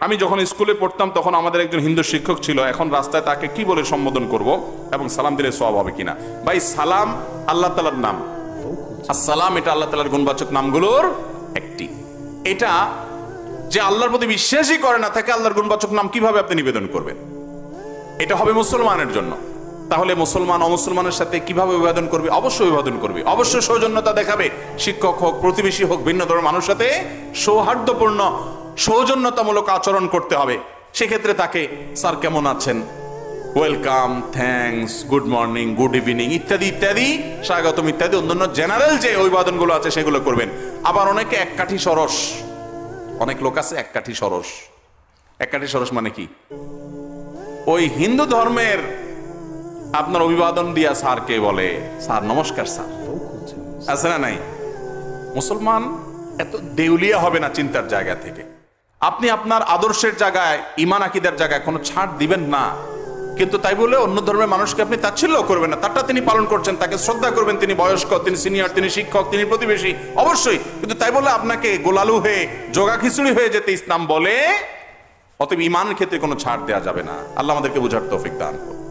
আমি যখন স্কুলে পড়তাম তখন আমাদের একজন হিন্দু শিক্ষক ছিল, এখন রাস্তায় তাকে কি বলে সম্বোধন করব এবং সালাম দিলে সওয়াব হবে কিনা। ভাই, সালাম আল্লাহ তাআলার নাম, আসসালাম এটা আল্লাহ তাআলার গুণবাচক নামগুলোর একটি। এটা যে আল্লাহর প্রতি বিশ্বাসই করে না তাকে আল্লাহর গুণবাচক নাম কিভাবে আপনি নিবেদন করবেন? এটা হবে মুসলমানের জন্য। তাহলে মুসলমান অমুসলমানের সাথে কিভাবে অভিবাদন করবে? অবশ্যই অভিবাদন করবে, অবশ্যই সৌজন্যতা দেখাবে। শিক্ষক হোক, প্রতিবেশী হোক, ভিন্ন ধর্মের মানুষের সাথে সৌহার্দ্যপূর্ণ সৌজন্যতামূলক আচরণ করতে হবে। সেক্ষেত্রে তাকে স্যার কেমন আছেন, welcome, thanks, good morning, good evening ইত্যাদি ইত্যাদি, স্বাগতম ইত্যাদি অন্যান্য জেনারেল যে অভিবাদনগুলো আছে সেগুলো করবেন। আবার অনেকে এক কাঠি সরস, অনেক লোক আছে এক কাঠি সরস। এক কাঠি সরস মানে কি? ওই হিন্দু ধর্মের আপনার অভিবাদন দিয়া স্যারকে বলে স্যার নমস্কার স্যার, আছে না নাই? মুসলমান এত দেউলিয়া হবে না চিন্তার জায়গা থেকে। আপনি আপনার আদর্শের জায়গায়, ঈমান আকীদার জায়গায় কোনো ছাড় দিবেন না, কিন্তু তাই বলে অন্য ধর্মের মানুষকে আপনি তাচ্ছিল্য করবেন না। তারটা তিনি পালন করছেন, তাকে শ্রদ্ধা করবেন, তিনি বয়স্ক, তিনি সিনিয়র, তিনি শিক্ষক, তিনি প্রতিবেশী, অবশ্যই। কিন্তু তাই বলে আপনাকে গোলালু হয়ে জগা খিচুড়ি হয়ে যেতে ইসলাম বলে। অতএব ঈমানের ক্ষেত্রে কোনো ছাড় দেওয়া যাবে না। আল্লাহ আমাদেরকে বুঝার তৌফিক দান করুন।